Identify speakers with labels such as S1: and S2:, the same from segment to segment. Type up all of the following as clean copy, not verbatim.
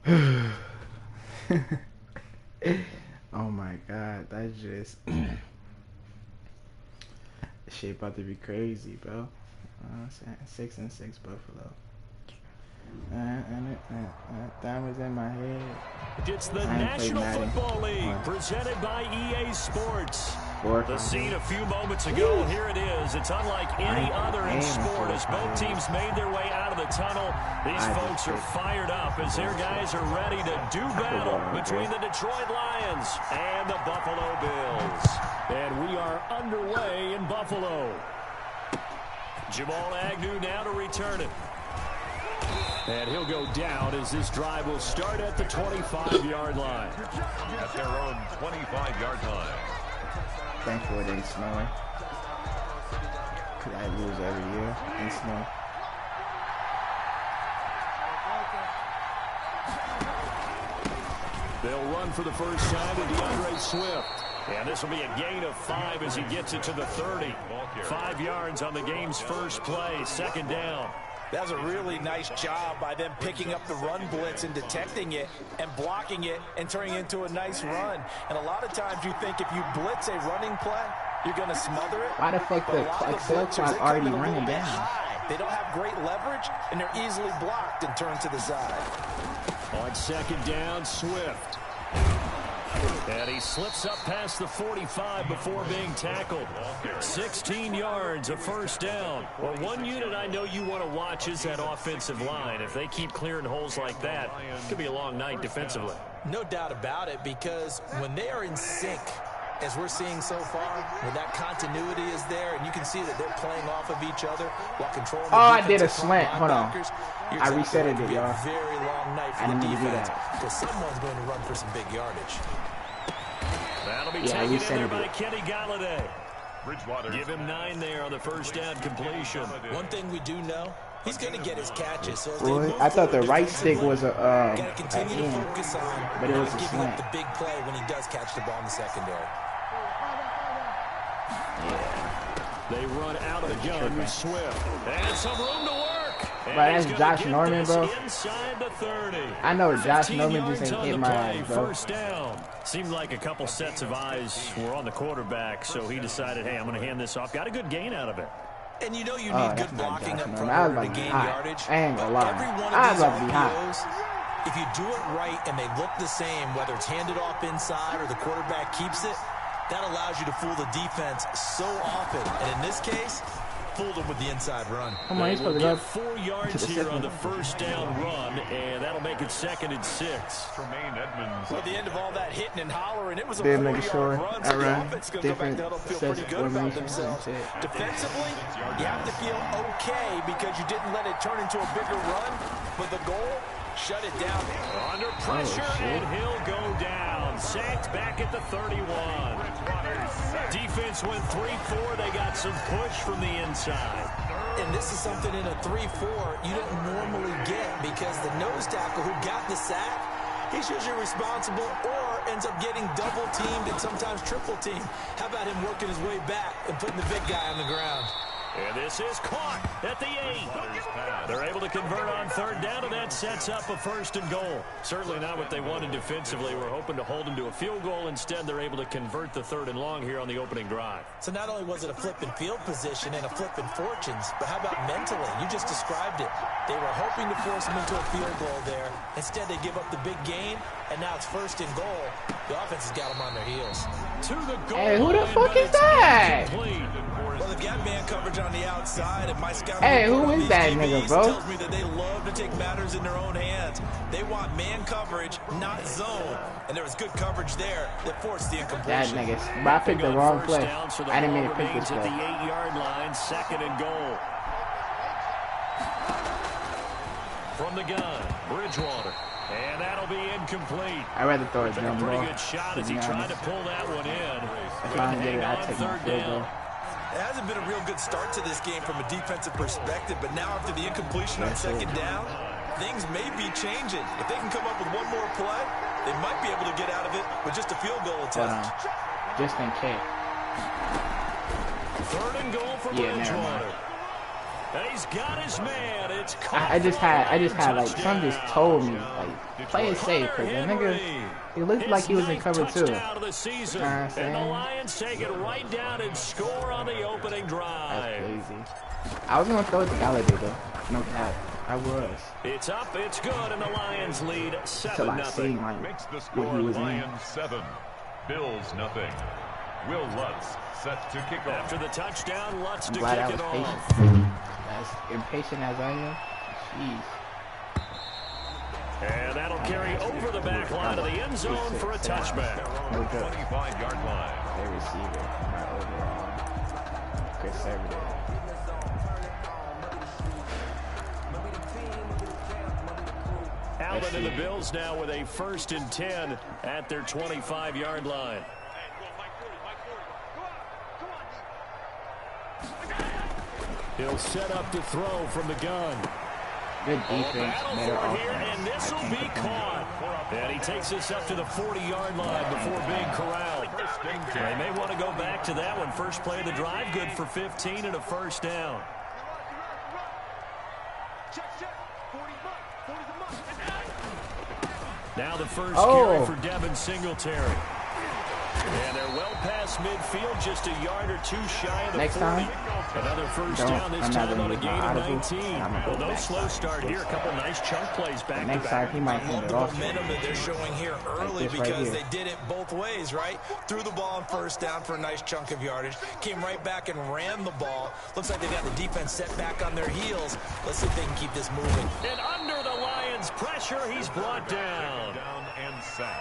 S1: Oh my God, that's just shit about to be crazy, bro. 6-6 Buffalo. Diamonds in my head.
S2: It's the National Football League presented by EA Sports. The scene a few moments ago, here it is. It's unlike any other in sport as both teams made their way out of the tunnel. These folks are fired up as their guys are ready to do battle between the Detroit Lions and the Buffalo Bills. And we are underway in Buffalo. Jamal Agnew now to return it. And he'll go down as this drive will start at the 25-yard line.
S3: At their own 25-yard line.
S1: Thankful it ain't snowing. Because I lose every year in snow.
S2: They'll run for the first time to DeAndre Swift. And this will be a gain of 5 as he gets it to the 30. 5 yards on the game's first play, second down.
S4: That was a really nice job by them picking up the run blitz and detecting it and blocking it and turning it into a nice run. And a lot of times you think if you blitz a running play, you're going to smother it.
S1: Why the fuck the Excel clock already running down?
S4: They don't have great leverage, and they're easily blocked and turned to the side.
S2: On second down, Swift. And he slips up past the 45 before being tackled. 16 yards, a first down. Well, one unit I know you want to watch is that offensive line. If they keep clearing holes like that, it could be a long night defensively.
S4: No doubt about it, because when they are in sync, as we're seeing so far, when that continuity is there, and you can see that they're playing off of each other while controlling the
S1: I did a slant. Hold on. I reset it, y'all.
S4: Very long night for the defense, because someone's going to run for some big yardage.
S2: That'll be taken in there by Kenny Galladay. Give him 9 there on the first down completion.
S4: One thing we do know, he's going to get his catches. So
S1: I thought the right stick was a
S4: got to continue to focus on
S1: but it was a
S4: giving up
S1: slant.
S4: the big play when he does catch the ball in the secondary.
S2: They run out of the gun with Swift. And some room to work.
S1: But that's Josh Norman, bro.
S2: Inside the 30.
S1: I know Josh Norman just ain't hit my ass, bro.
S2: First down. Seemed like a couple sets of eyes were on the quarterback, so he decided, hey, I'm going to hand this off. Got a good gain out of it.
S4: And you know you need good blocking up front to gain yardage.
S1: I ain't gonna lie.
S4: Every one of these RPOs, if you do it right and they look the same, whether it's handed off inside or the quarterback keeps it, that allows you to fool the defense so often. And in this case, fooled them with the inside run.
S1: Come on, he's supposed to go
S2: 4 yards here on the first down run, and that'll make it 2nd and 6.
S4: Well, at the end of all that hitting and hollering, it was a 4-yard run, so the offense is going to go back to huddle, feel pretty good about themselves. Defensively, you have to feel okay because you didn't let it turn into a bigger run, but the goal, shut it down.
S2: Under pressure, and he'll go down. Sacked back at the 31. Defense went 3-4. They got some push from the inside.
S4: And this is something in a 3-4 you don't normally get because the nose tackle who got the sack, he's usually responsible or ends up getting double-teamed and sometimes triple-teamed. How about him working his way back and putting the big guy on the ground?
S2: And this is caught at the 8. They're able to convert on third down, and that sets up a 1st and goal. Certainly not what they wanted defensively. We're hoping to hold them to a field goal. Instead, they're able to convert the 3rd and long here on the opening drive.
S4: So not only was it a flipping field position and a flipping fortunes, but how about mentally? You just described it. They were hoping to force them into a field goal there. Instead, they give up the big gain, and now it's 1st and goal. The offense has got them on their heels.
S2: To the goal.
S1: Hey, who the fuck is that?
S4: Well, they've got man coverage on the outside, and my scout
S1: who is that nigga, bro?
S4: tells me that they love to take matters in their own hands. They want man coverage, not zone. And there was good coverage there that forced the incompletion.
S1: That nigga, but I picked the wrong play. I didn't mean to pick this play.
S2: At the 8-yard line, 2nd and goal. From the gun, Bridgewater. And that'll be incomplete.
S1: I'd rather throw a
S2: Took
S1: jump
S2: a pretty
S1: ball.
S2: good shot as he tried to pull that one in.
S1: If I don't get it, I'll take my field goal.
S4: It hasn't been a real good start to this game from a defensive perspective, but now after the incompletion on 2nd down, things may be changing. If they can come up with one more play, they might be able to get out of it with just a field goal attempt.
S1: Just in case.
S2: 3rd and goal for Bridgewater. And he's got his man. It's
S1: I just had like something just told me like play it safe, cause the nigga he looked like he was in cover too.
S2: Of the season. And the Lions take it right down and score on the opening drive.
S1: That's crazy. I was gonna throw it to Galladay though. No cap. I was.
S2: It's up, it's good, and the Lions lead 7-0.
S1: Like,
S3: makes the score Lions 7, Bills nothing. Will Lutz set to kick off.
S2: After the touchdown, Lutz to kick it off.
S1: As impatient as I am, jeez.
S2: And that'll carry over the back line of the end zone for a touchback.
S3: No 25-yard line.
S1: Their receiver, not overall. Conservative.
S2: Allen and the Bills now with a 1st and 10 at their 25-yard line. He'll set up to throw from the gun.
S1: Good defense, better offense.
S2: And this will be caught. And he takes this up to the 40-yard line before being corralled. They may want to go back to that one. First play of the drive, good for 15 and a first down. Now the first carry for Devin Singletary. And they're well past midfield, just a yard or two shy of the 40.
S1: Time.
S2: Another first down, this time on a gain of 19. Well, no slow start here. A couple nice chunk plays back to back.
S1: He might
S4: love the momentum that they're showing here early because they did it both ways, right? Threw the ball on first down for a nice chunk of yardage. Came right back and ran the ball. Looks like they got the defense set back on their heels. Let's see if they can keep this moving.
S2: And under the Lions' pressure, he's brought down.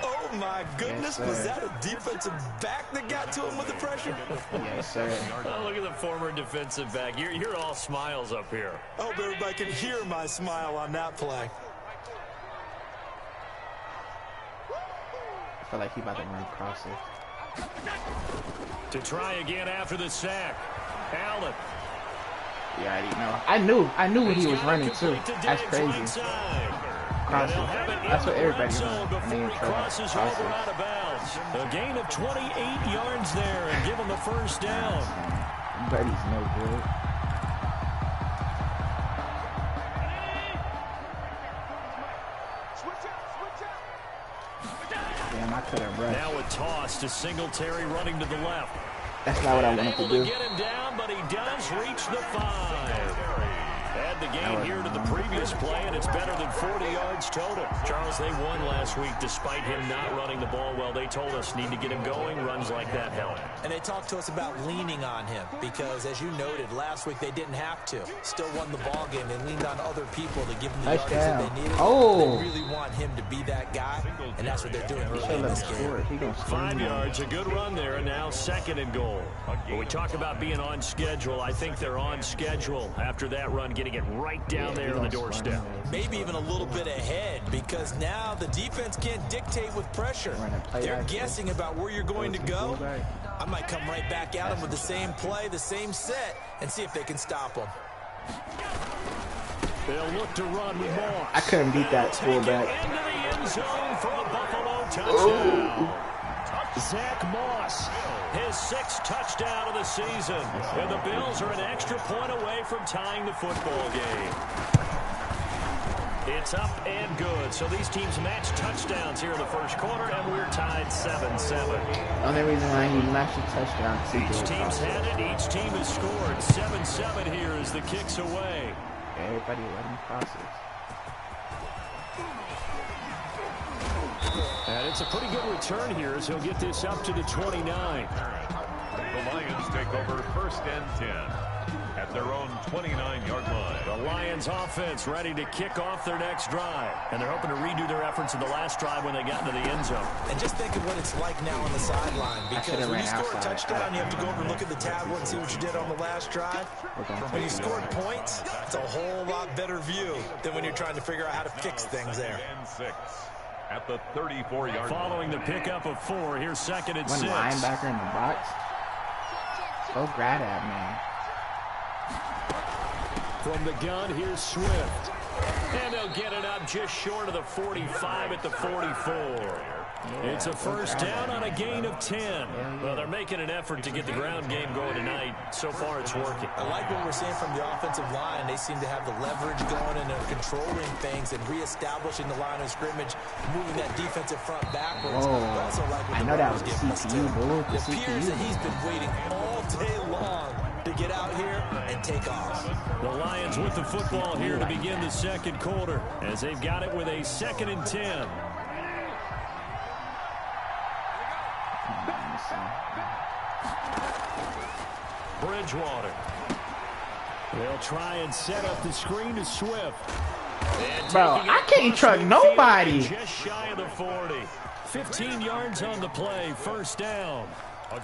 S4: Oh my goodness, was that a defensive back that got to him with the pressure?
S1: Yes, sir.
S2: Oh, look at the former defensive back. You're all smiles up here.
S4: I hope everybody can hear my smile on that play.
S1: I feel like he about to run across it.
S2: To try again after the sack. Allen.
S1: Yeah, I knew what he was running too. That's crazy. That's what everybody
S2: crosses over out of bounds. A gain of 28 yards there and give him the first down.
S1: But he's no good. Damn, I could have rushed.
S2: Now a toss to Singletary running to the left.
S1: That's not what I wanted to do.
S2: Get him down, but he does reach the 5. Add the gain here to the previous play, and it's better than 40 yards total. Charles, they won last week despite him not running the ball well. They told us need to get him going. Runs like that help. And they talked to us about leaning on him because, as you noted, last week they didn't have to. Still won the ball game. They leaned on other people to give them the yards that they needed. They really want him to be that guy, and that's what they're doing early in this game. 5 yards, a good run there, and now 2nd and goal. When we talk about being on schedule, I think they're on schedule after that run, getting it right down there on the doorstep. Maybe even a little bit ahead because now the defense can't dictate with pressure. They're guessing about where you're going to go. I might come right back at them with the same play, the same set, and see if they can stop them. They'll look to run with Moss.
S1: I couldn't beat that fullback.
S2: Into the end zone for a Buffalo touchdown. Zach Moss, his 6th touchdown of the season. And the Bills are an extra point away from tying the football game. It's up and good. So these teams match touchdowns here in the first quarter, and we're tied 7-7.
S1: The only reason why he matched a touchdown.
S2: Each team's had it. Each team has scored. 7-7 here as the kick's away.
S1: Everybody let him process.
S2: And it's a pretty good return here as he'll get this up to the 29.
S3: The Lions take over 1st and 10 at their own 29-yard line.
S2: The Lions offense ready to kick off their next drive. And they're hoping to redo their efforts in the last drive when they got into the end zone. And just think of what it's like now on the sideline. Because when you score a touchdown, you have to go over and look at the tablet and see what you did on the last drive. When you scored points, it's a whole lot better view than when you're trying to figure out how to fix things there.
S3: At the 34-yard line.
S2: Following the pickup of 4, here's 2nd and 6.
S1: One linebacker in the box. Go grab that man.
S2: From the gun, here's Swift. And they'll get it up just short of the 45 at the 44. It's a first down on a gain of 10. Well, they're making an effort to get the ground game going tonight. So far, it's working.
S4: I like what we're seeing from the offensive line. They seem to have the leverage going, and they're controlling things and reestablishing the line of scrimmage, moving that defensive front backwards. Also like
S1: I know that was the CPU, bro.
S4: It appears that he's been waiting all day long to get out here and take off.
S2: The Lions with the football here to begin the second quarter, as they've got it with a 2nd and 10. Bridgewater. They'll try and set up the screen to Swift.
S1: Bro, I can't trust nobody.
S2: Just shy of the 40. 15 yards on the play. First down.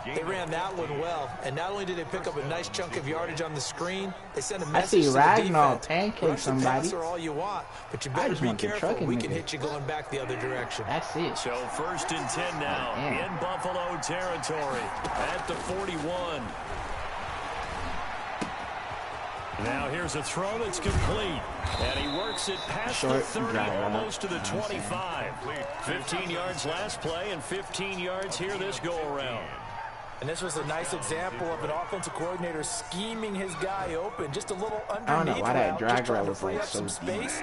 S4: They ran that one well, and not only did they pick up a nice chunk of yardage on the screen, they sent a
S1: I
S4: message
S1: see
S4: to
S1: Ragnar
S4: the defense.
S1: pancake somebody.
S4: Rush all you want, but you better be careful. We can hit you going back the other direction.
S1: That's it.
S2: So 1st and 10 now in Buffalo territory at the 41. Now here's a throw that's complete, and he works it past the 30, almost to the 25. 15 yards last play and 15 yards here this go-around.
S4: And this was a nice example of an offensive coordinator scheming his guy open, just a little underneath.
S1: I don't know why that drag route
S4: to
S1: was
S4: free
S1: like
S4: up
S1: so
S4: some
S1: deep.
S4: space,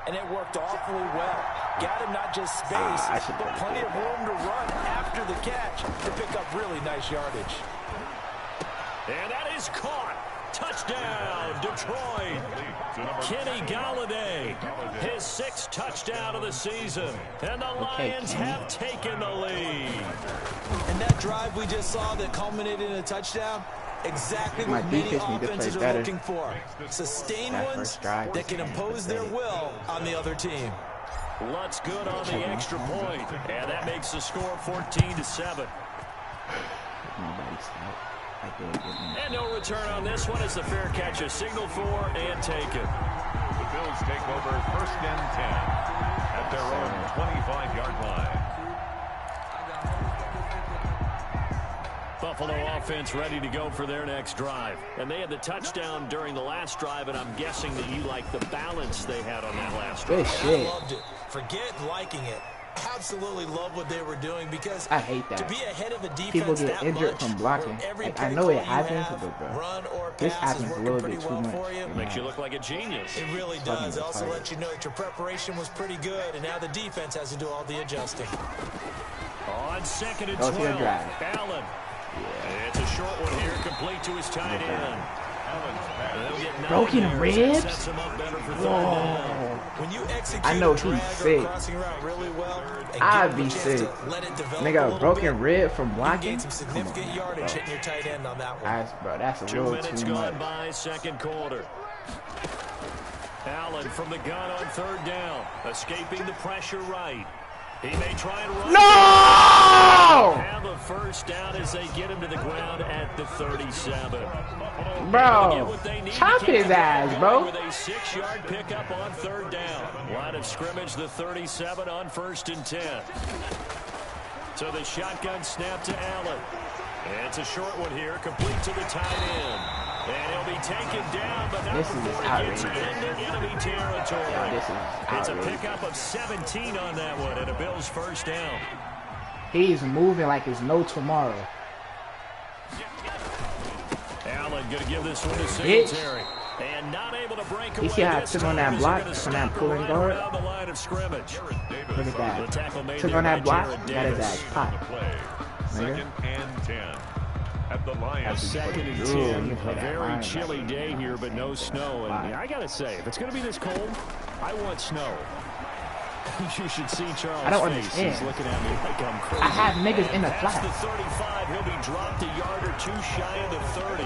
S4: and it worked awfully well. Got him not just space, but plenty of room to run after the catch to pick up really nice yardage.
S2: And that is caught. Touchdown, Detroit. Kenny Galladay, his 6th touchdown of the season. And the Lions have taken the lead.
S4: And that drive we just saw that culminated in a touchdown, exactly what many offenses are looking for. Sustained ones that can impose their will on the other team.
S2: Lutz good on the extra point. And that makes the score 14-7. And no return on this one as the fair catch is signaled for and taken.
S3: The Bills take over 1st and 10 at their own 25-yard line.
S2: Buffalo offense ready to go for their next drive. And they had the touchdown during the last drive, and I'm guessing that you like the balance they had on that last drive.
S4: I loved it. Forget liking it. Absolutely love what they were doing, because
S1: I hate that.
S4: To be ahead of a defense
S1: people get injured from blocking.
S4: Like,
S1: I know it happens, but bro,
S4: run or
S1: this
S4: pass
S1: happens
S4: is
S1: a little
S4: working
S1: bit
S4: pretty
S1: too
S4: well
S1: much.
S4: for you.
S2: Makes you look like a genius.
S4: It really does. It also lets you know that your preparation was pretty good, and now the defense has to do all the adjusting.
S2: On 2nd and 12, Allen. It's a short one here, complete to his tight end.
S1: Broken ribs? Whoa.
S4: When you execute
S1: I know he's sick.
S4: Really well,
S1: I'd be sick. Nigga, broken rib from blocking?
S4: Some significant yardage hitting your tight end on that one.
S1: That's a little too much. 2 minutes gone
S2: by, 2nd quarter. Allen from the gun on 3rd down, escaping the pressure right. He may try and run.
S1: No!
S2: Have a first down as they get him to the ground at the 37.
S1: Bro, chop his ass, bro.
S2: With a 6-yard pickup on 3rd down. Line of scrimmage, the 37 on 1st and 10. So the shotgun snap to Allen. It's a short one here, complete to the tight end. And he'll be taken down, but not before he gets into enemy territory. It's a pickup of 17 on that one, and a Bills first down.
S1: He's moving like it's no tomorrow.
S2: Allen going to give this one to Singletary. And not able to break away.
S1: You see how I took on that block from that pulling guard?
S2: The line of scrimmage.
S1: Look at that. Took on that block, got his ass popped.
S3: 2nd and 10. At the Lions.
S2: 2nd and 10. A very chilly day here, but no snow. And I got to say, if it's going to be this cold, I want snow. You should see Charles'
S1: I don't
S2: face.
S1: understand.
S2: He's looking at me like I'm crazy.
S1: I have niggas in the
S2: flat.
S1: flat.
S2: The 35, he'll be dropped a yard or two shy of the 30.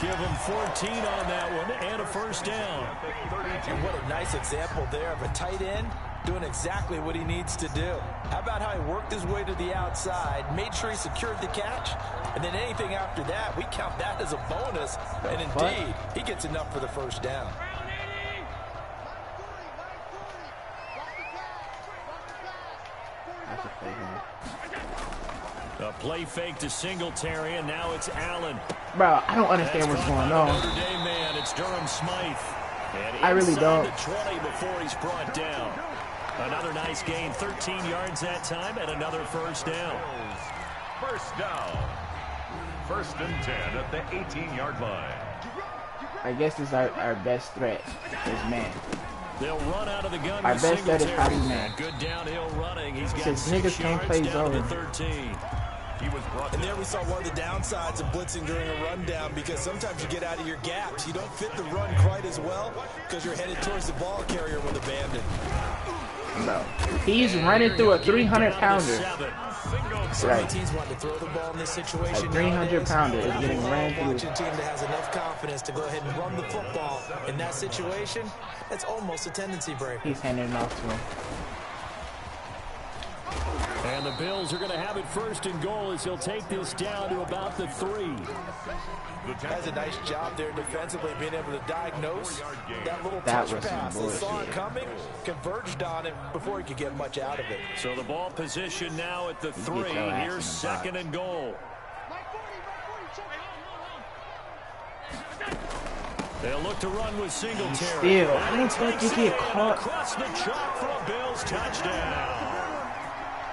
S2: Give him 14 on that one and a first down.
S4: And what a nice example there of a tight end doing exactly what he needs to do. How about how he worked his way to the outside, made sure he secured the catch, and then anything after that, we count that as a bonus. And indeed, he gets enough for the first down.
S2: A play fake to Singletary, and now it's Allen.
S1: Bro, I don't understand what's going on.
S2: Notre Dame man, it's Durham Smythe. And
S1: I really don't.
S2: The 20 before he's brought down. Another nice gain, 13 yards that time, and another first down.
S3: First down. 1st and 10 at the 18-yard line.
S1: I guess this is our best threat is man.
S2: They'll run out of the gun.
S1: Our best threat is probably man.
S2: Good downhill running. He's got
S1: since niggas can't play zone.
S2: 13.
S4: And there we saw one of the downsides of blitzing during a rundown, because sometimes you get out of your gaps. You don't fit the run quite as well because you're headed towards the ball carrier with abandon.
S1: No. He's running through a 300-pounder.
S4: So many teams want to throw the ball in this situation.
S1: A 300-pounder is getting ran through.
S4: Watching a team that has enough confidence to go ahead and run the football in that situation, that's almost a tendency break.
S1: He's handing it off to him.
S2: And the Bills are going to have it 1st and goal as he'll take this down to about the 3.
S4: Has a nice job there defensively, being able to diagnose that little touch pass. They saw it coming, converged on it before he could get much out of it.
S2: So the ball position now at the 3. Here's 2nd and goal. They'll look to run with Singletary.
S1: Still, I don't think he get caught.
S2: Across the chalk for a Bills touchdown.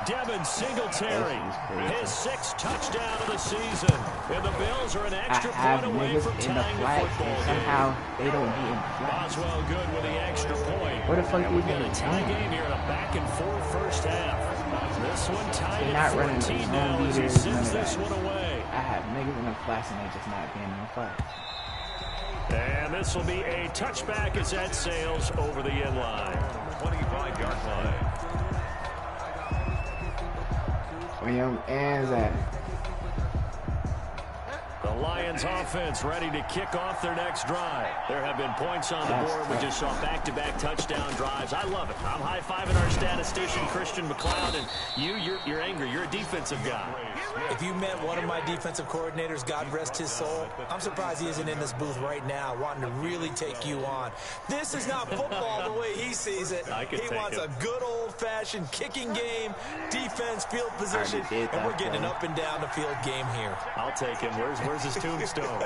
S2: Devin Singletary, his 6th touchdown of the season. And the Bills are an extra point away from tying the football game.
S1: Somehow they don't get in the flags.
S2: Boswell good with the extra point.
S1: What the fuck
S2: and we've got a tie game here in a back-and-forth first half. This one tied at 14 now as he sends this one away.
S1: I have niggas in the flats and they just not being in the flats.
S2: And this will be a touchback as that sails over the end line.
S3: 25-yard line.
S1: And that.
S2: The Lions offense ready to kick off their next drive. There have been points on the board. We just saw back-to-back touchdown drives. I love it. I'm high-fiving our statistician, Christian McLeod, and you're angry. You're a defensive guy.
S4: If you met one of my defensive coordinators, God rest his soul, I'm surprised he isn't in this booth right now wanting to really take you on. This is not football the way he sees it. He wants a good old-fashioned kicking game, defense, field position, and we're getting an up-and-down the field game here.
S2: I'll take him. Where's his tombstone?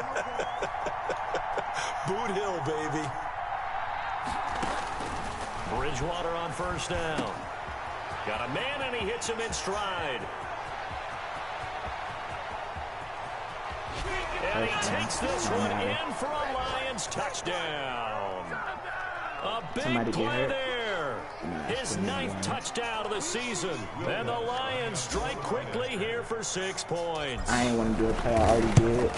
S4: Boot Hill, baby.
S2: Bridgewater on first down. Got a man, and he hits him in stride. And he takes this one in for a Lions touchdown. A big play there. His 9th touchdown of the season. And the Lions strike quickly here for 6 points.
S1: I ain't want to do a play. I already did.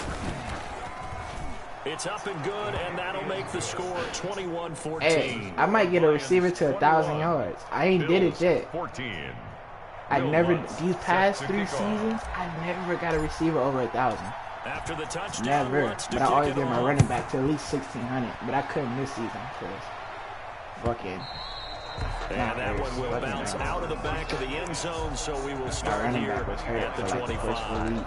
S2: It's up and good, and that'll make the score 21-14.
S1: Hey, I might get a receiver to 1,000 yards. I ain't did it yet.
S3: 14.
S1: I never, these past 3 seasons, I never got a receiver over 1,000.
S2: After the touchdown,
S1: never. But I always get my running back to at least 1,600. But I couldn't this season because fucking.
S2: And that one will bounce out of the back of the end zone, so we will start here at the 25.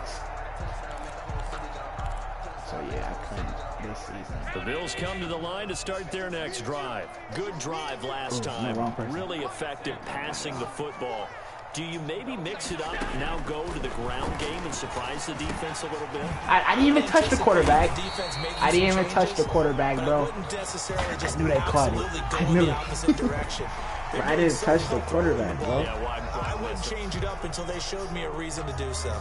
S1: So yeah, I couldn't this season.
S2: The Bills come to the line to start their next drive. Good drive last time. Really effective passing the football. Do you maybe mix it up, now go to the ground game and surprise the defense a little bit?
S1: I didn't even touch the quarterback. I didn't even touch the quarterback, bro. I knew they caught it. I knew it. I didn't touch the quarterback, bro.
S4: I wouldn't change it up until they showed me a reason to do so.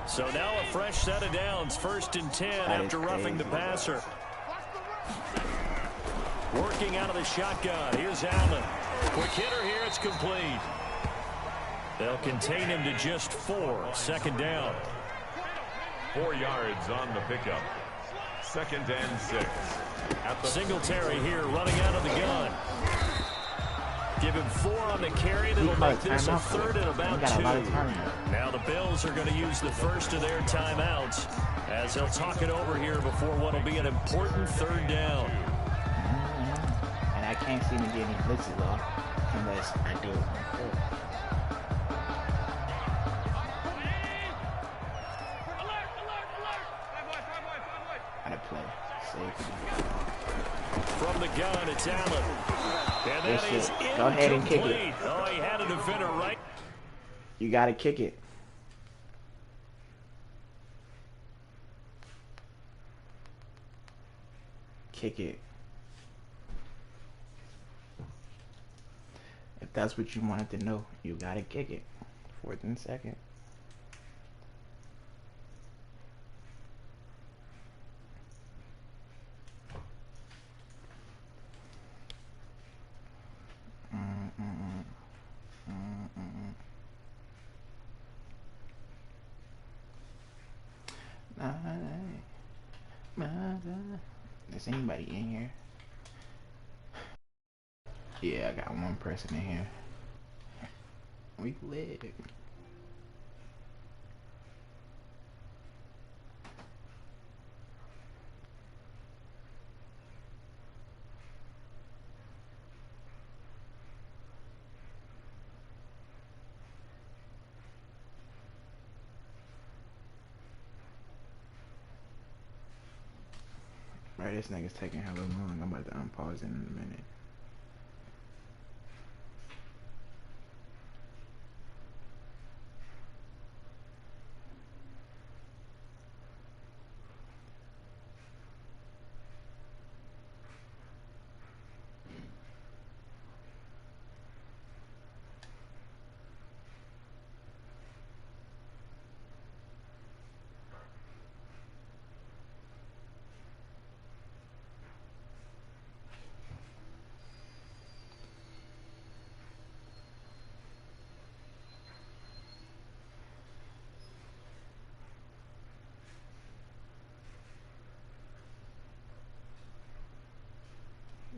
S2: So now a fresh set of downs, 1st and 10 after roughing the passer. Working out of the shotgun. Here's Allen. Quick hitter here. It's complete. They'll contain him to just 4. 2nd down.
S3: 4 yards on the pickup. 2nd and 6. At the
S2: Singletary here running out of the gun. Give him 4 on the carry. That'll make this a 3rd and about 2. Now the Bills are going to use the first of their timeouts as they'll talk it over here before what will be an important 3rd down.
S1: And I can't seem to get any blitzes off unless I do it. Gotta play safe.
S2: From the gun, it's Allen. And that is incomplete.
S1: Go ahead and kick it.
S2: Oh, he had a defender right.
S1: You gotta kick it. Kick it. that's what you wanted to know. You gotta kick it. 4th and 2nd. Is anybody in here? Yeah, I got one person in here. We live. Right, this nigga's taking hella long. I'm about to unpause it in a minute.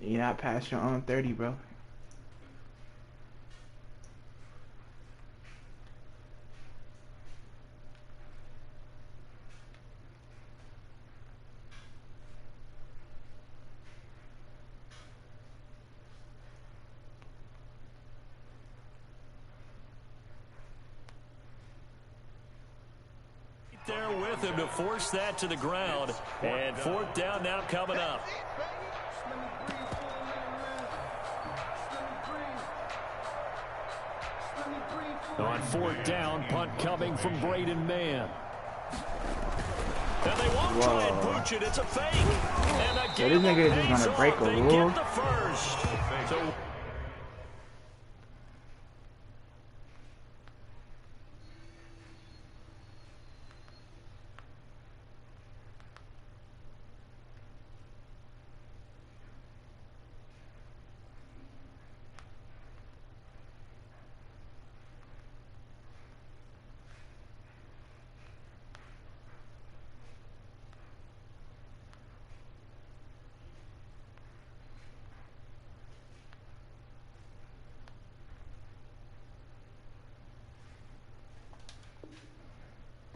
S1: You're not past your own 30, bro.
S2: There with him to force that to the ground. And 4th down now coming up. On 4th down, punt coming from Braden Mann. And they won't try and pooch it. It's a fake. And the
S1: so this nigga is just gonna break a rule.
S2: Get the first. So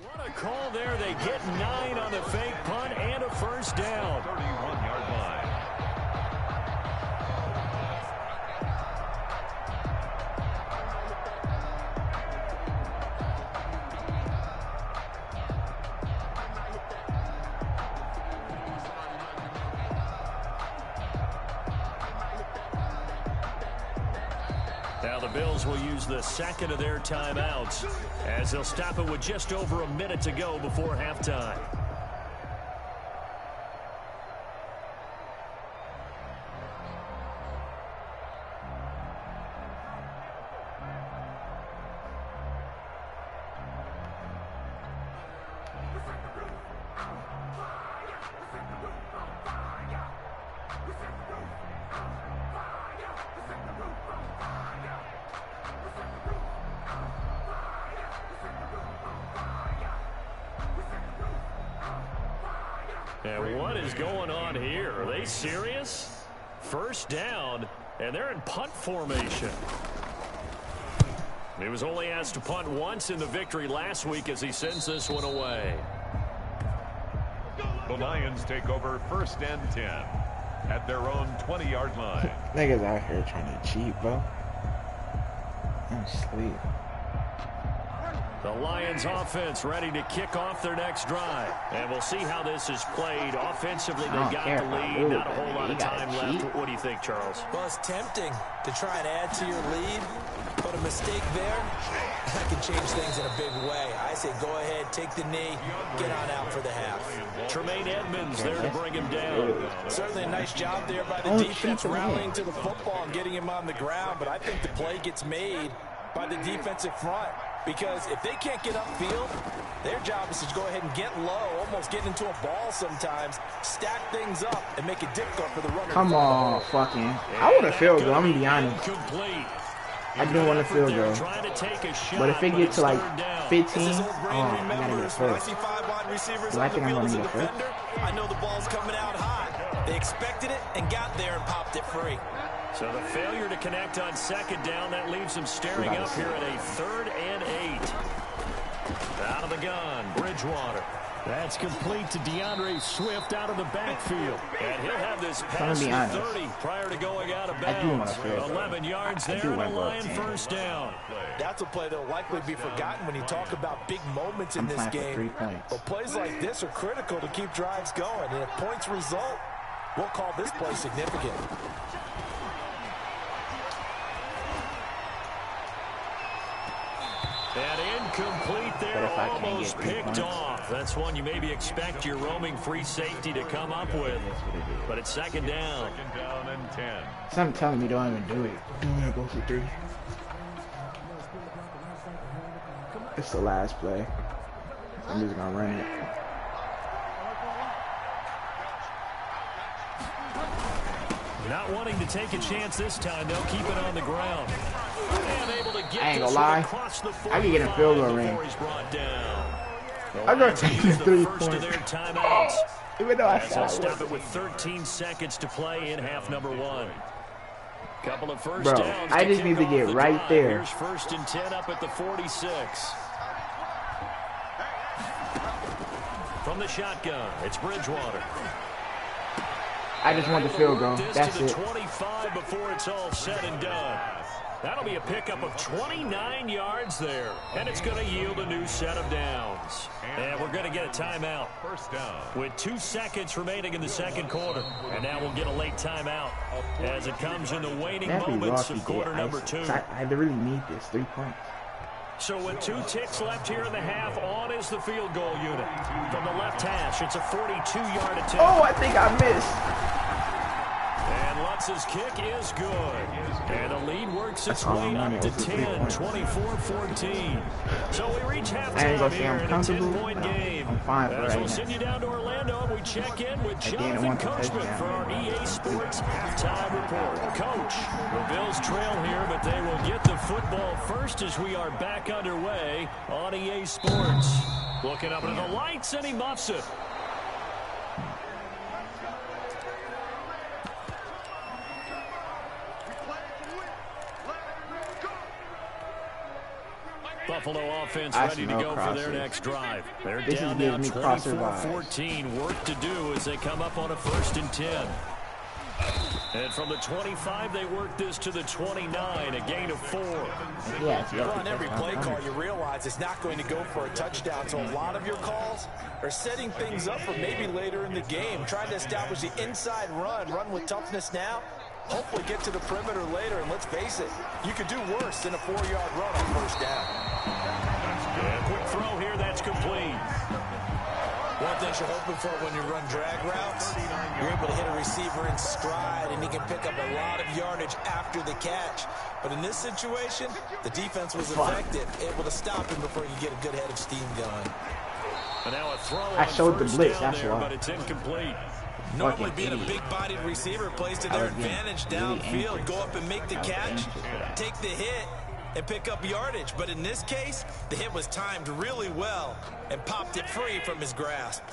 S2: what a call there. They get 9 on the fake punt and a first down.
S3: 31-yard line.
S2: Now the Bills will use the second of their timeouts as they'll stop it with just over a minute to go before halftime. And what is going on here? Are they serious? First down, and they're in punt formation. He was only asked to punt once in the victory last week as he sends this one away.
S3: The Lions take over 1st and 10 at their own 20-yard line.
S1: Niggas out here trying to cheat, bro. I'm asleep.
S2: The Lions offense ready to kick off their next drive. And we'll see how this is played. Offensively, they got the lead. Not a whole lot of time left. What do you think, Charles?
S4: Well, it's tempting to try and add to your lead, but a mistake there, that can change things in a big way. I say go ahead, take the knee, get on out for the half.
S2: Tremaine Edmonds there to bring him down.
S4: Certainly a nice job there by the defense rallying to the football and getting him on the ground, but I think the play gets made by the defensive front. Because if they can't get upfield, their job is to go ahead and get low, almost get into a ball sometimes, stack things up, and make it difficult for the runner.
S1: Come on, fucking. I want a field goal, I'm going to be honest. I do want a field goal. But if it gets to like 15, I gotta get a first. Do I think I'm gonna get a first?
S4: I know the ball's coming out hot. They expected it and got there and popped it free.
S2: So the failure to connect on second down, that leaves them staring up here at a 3rd and 8. Out of the gun, Bridgewater. That's complete to DeAndre Swift out of the backfield. And he'll have this pass to 30 prior to going out of bounds. 11 yards there and a Lion first down.
S4: That's a play that will likely be forgotten when you talk about big moments in this game. But plays like this are critical to keep drives going. And if points result, we'll call this play significant.
S2: And incomplete there, almost picked off. That's one you maybe expect your roaming free safety to come up with. But it's second down.
S3: Second down and 10.
S1: Some telling me don't even do it. I'm gonna go for 3. It's the last play. I'm just gonna run it.
S2: Not wanting to take a chance this time, they'll keep it on the ground. And able to get
S1: I ain't gonna lie, I can get a field goal ring. I'm gonna take the 3 points. Even though I shot
S2: stop it with 13 seconds to play in half number 1. Couple of first downs.
S1: I just need to get right there.
S2: Here's 1st and 10 up at the 46. From the shotgun, it's Bridgewater.
S1: I just want the field goal. That's it.
S2: 25 before it's all said and done. That'll be a pickup of 29 yards there. And it's going to yield a new set of downs. And we're going to get a timeout.
S3: First down.
S2: With 2 seconds remaining in the second quarter. And now we'll get a late timeout as it comes in the waning moments of quarter number 2.
S1: I really need this 3 points.
S2: So with 2 ticks left here in the half, on is the field goal unit. From the left hash, it's a 42-yard attempt.
S1: Oh, I think I missed.
S2: And Lutz's kick is good. And the lead works its way up to 10, 24-14. So we reach halftime here in a 10-point game.
S1: I'm fine for
S2: As we'll send you down to Orlando, we check in with Jonathan Coachman for our EA Sports halftime report. Coach, the Bills trail here, but they will get the football first as we are back underway on EA Sports. Looking up at the lights, and he muffs it. Buffalo offense ready to go for their next drive. They're down now 24-14. Work to do as they come up on a 1st and 10. And from the 25, they work this to the 29, a gain of 4.
S4: On every play call, you realize it's not going to go for a touchdown. So a lot of your calls are setting things up for maybe later in the game, trying to establish the inside run with toughness now. Hopefully get to the perimeter later, and let's face it, you could do worse than a 4-yard run on 1st down.
S2: And quick throw here, that's complete.
S4: One thing you're hoping for when you run drag routes, you're able to hit a receiver in stride, and he can pick up a lot of yardage after the catch. But in this situation, the defense was effective, able to stop him before you get a good head of steam going.
S2: And now a throw
S1: I showed the blitz, that's
S2: there,
S1: why.
S2: but it's incomplete.
S4: Normally being a big-bodied receiver plays to their advantage downfield. Go up and make the catch, take the hit, and pick up yardage. But in this case, the hit was timed really well and popped it free from his grasp.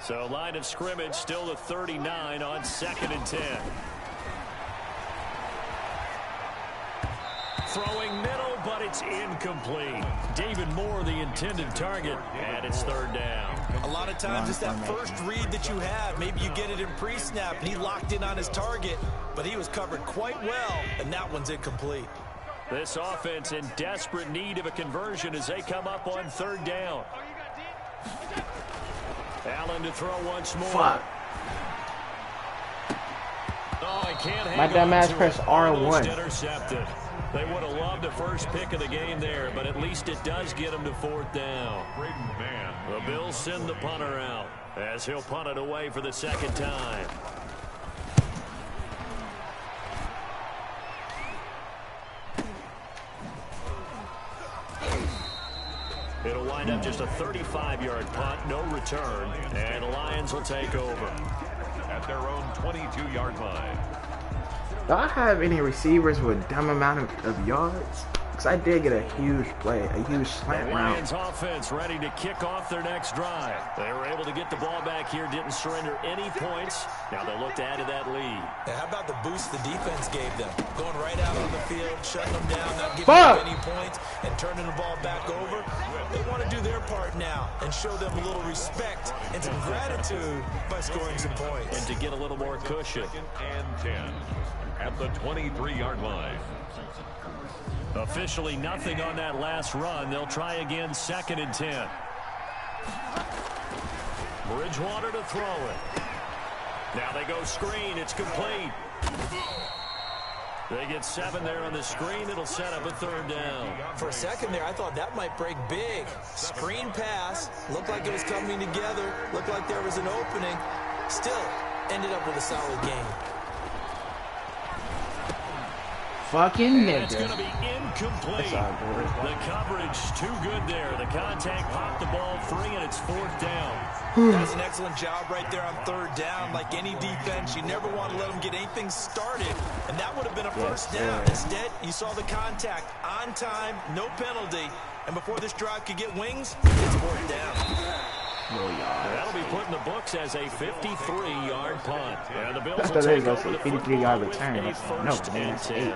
S2: So line of scrimmage still the 39 on 2nd and 10. Throwing middle, but it's incomplete. David Moore, the intended target, and it's 3rd down.
S4: A lot of times it's that first read that you have. Maybe you get it in pre-snap, and he locked in on his target, but he was covered quite well, and that one's incomplete.
S2: This offense in desperate need of a conversion as they come up on 3rd down. Allen to throw once more.
S1: Fuck.
S2: Oh, he can't hang
S1: my dumb ass
S2: on to
S1: press
S2: it.
S1: R1.
S2: Intercepted. They would have loved the first pick of the game there, but at least it does get them to 4th down. The Bills send the punter out as he'll punt it away for the 2nd time. It'll wind up just a 35-yard punt, no return, and the Lions will take over.
S3: At their own 22-yard line.
S1: Do I have any receivers with dumb amount of yards? Because I did get a huge play, a huge slant
S2: the
S1: route.
S2: Lions offense ready to kick off their next drive. They were able to get the ball back here, didn't surrender any points. Now they'll look to add to that lead.
S4: Yeah, how about the boost the defense gave them? Going right out on the field, shutting them down, not giving them any points, and turning the ball back over. They want to do their part now and show them a little respect and some gratitude by scoring some points.
S2: And to get a little more cushion.
S3: 2nd and 10 at the 23-yard line.
S2: Officially nothing on that last run. They'll try again 2nd and 10. Bridgewater to throw it. Now they go screen. It's complete. They get 7 there on the screen. It'll set up a 3rd down.
S4: For a second there, I thought that might break big. Screen pass. Looked like it was coming together. Looked like there was an opening. Still ended up with a solid game.
S1: Fucking nigga.
S2: It's going to be incomplete. The coverage too good there. The contact popped the ball free, and it's 4th down.
S4: That's an excellent job right there on 3rd down. Like any defense, you never want to let them get anything started, and that would have been a 1st down. Instead, you saw the contact on time, no penalty, and before this drive could get wings, it's 4th down.
S2: That'll be put in the books as a 53-yard punt. And the Bills
S1: I thought they were going to say 53-yard return. No, that's 8.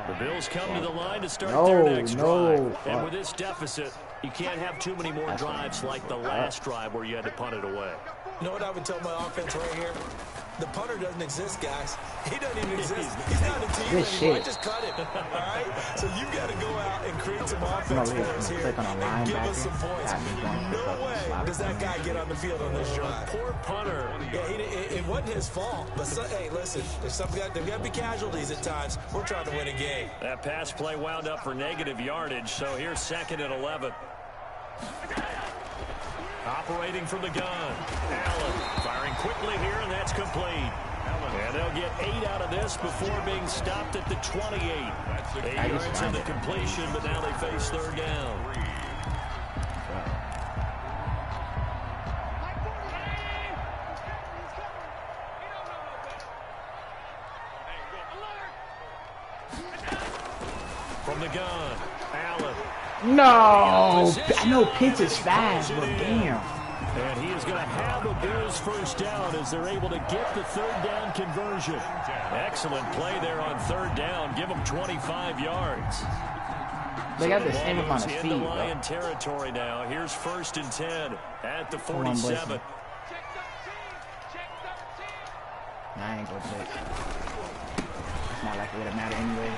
S2: The Bills come to the line to start their next drive. And with this deficit, you can't have too many more drives like the last drive where you had to punt it away.
S4: You know what I would tell my offense right here? The punter doesn't exist, guys. He doesn't even exist. He's not a team anymore. I just cut him. All right? So you've got to go out and create some offense for us here and give us some points. No way does that guy get on the field on this drive.
S2: Poor punter.
S4: Yeah, it wasn't his fault. But, hey, listen, there's got to be casualties at times. We're trying to win a game.
S2: That pass play wound up for negative yardage, so here's 2nd and 11. Operating from the gun. Allen firing quickly here, and that's complete. And they'll get 8 out of this before being stopped at the 28. 8 yards in the completion, but now they face 3rd down. From the gun, Allen.
S1: No, I know Pitts is fast, but damn.
S2: And he is going to have the Bills 1st down as they're able to get the 3rd down conversion. Excellent play there on 3rd down. Give them 25 yards.
S1: They got the same amount of speed,
S2: into Lion territory now. Here's 1st and 10 at the 47.
S1: I ain't gonna take. It's not like it would have mattered anyway.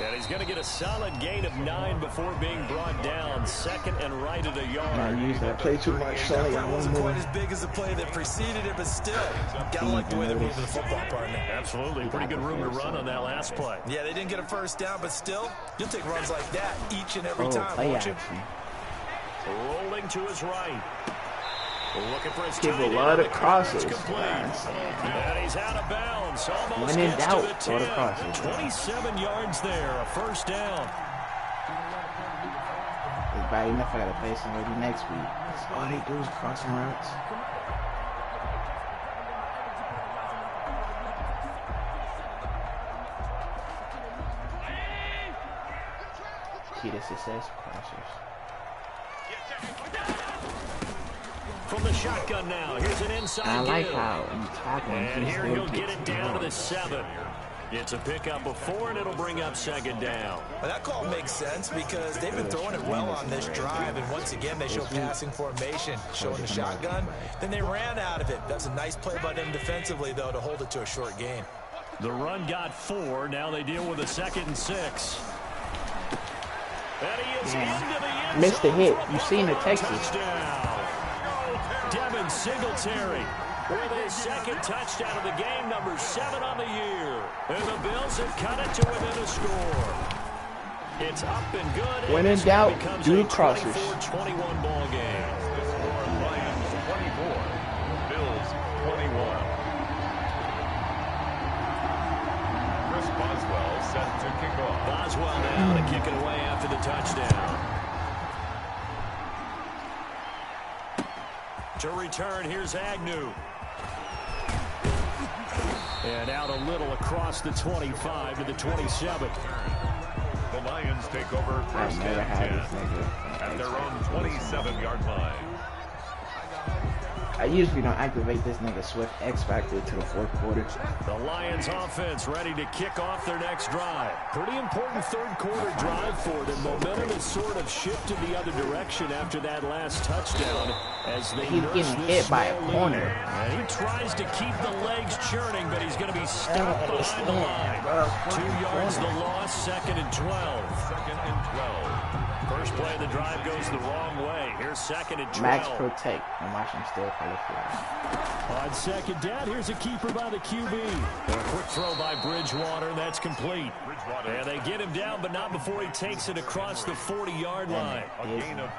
S2: And he's going to get a solid gain of 9 before being brought down. 2nd and right at a yard.
S1: I used that play too much. Sorry,
S4: It wasn't quite as big as the play that preceded it, but still, gotta like the way they're moving the football, partner.
S2: Absolutely. Pretty good room to run on that last play.
S4: Yeah, they didn't get a 1st down, but still, you'll take runs like that each and every time, won't you?
S2: Rolling to his right. Looking for his
S1: Give a lot of crosses.
S2: And he's out of bounds. Almost
S1: when in
S2: gets
S1: doubt,
S2: to the 10. 27 yards there, a 1st down.
S1: It's bad enough I got to play somebody next week. That's all they do is crossing routes. Key to success, crossers.
S2: From the shotgun now, here's an inside
S1: I like
S2: give.
S1: how you tackle him.
S2: And here he'll get it down to the 7. It's a pickup of 4, and it'll bring up second down.
S4: Well, that call makes sense because they've been throwing it well on this drive, and once again, they show passing formation, showing the shotgun. Then they ran out of it. That's a nice play by them defensively, though, to hold it to a short gain.
S2: The run got 4. Now they deal with a 2nd and 6. And he is into the end zone.
S1: Missed the hit. You've seen the Texas.
S2: Touchdown. Devin Singletary with his 2nd touchdown of the game, number 7 on the year. And the Bills have cut it to within a score. It's up and good.
S1: When in doubt, do crossers.
S2: 24-21 ball game.
S3: Lions 24, Bills 21. Chris Boswell set to kick off.
S2: Boswell now to kick it away after the touchdown. To return, here's Agnew. And out a little across the 25 to the 27.
S3: The Lions take over first and 10 at their own 27-yard line.
S1: I usually don't activate this nigga Swift X Factor to the 4th quarter.
S2: The Lions offense ready to kick off their next drive. Pretty important 3rd quarter drive for them. Momentum has sort of shifted the other direction after that last touchdown as they
S1: he's getting hit by a corner.
S2: And he tries to keep the legs churning, but he's going to be stopped behind the line. 2 yards the loss, 2nd and 12.
S3: 2nd and 12.
S2: First play of the drive goes the wrong way. Here's 2nd and 12.
S1: Max protect. And watch him still color flag.
S2: On 2nd down, here's a keeper by the QB. A quick throw by Bridgewater. That's complete. And they get him down, but not before he takes it across the 40-yard line.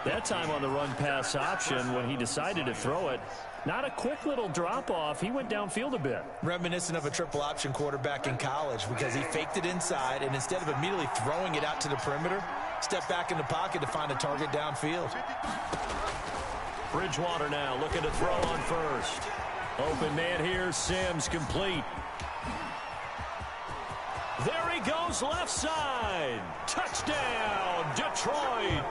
S2: That time on the run-pass option when he decided to throw it. Not a quick little drop-off. He went downfield a bit.
S4: Reminiscent of a triple option quarterback in college because he faked it inside, and instead of immediately throwing it out to the perimeter, stepped back in the pocket to find a target downfield.
S2: Bridgewater now looking to throw on first. Open man here, Sims complete. There he goes, left side. Touchdown, Detroit.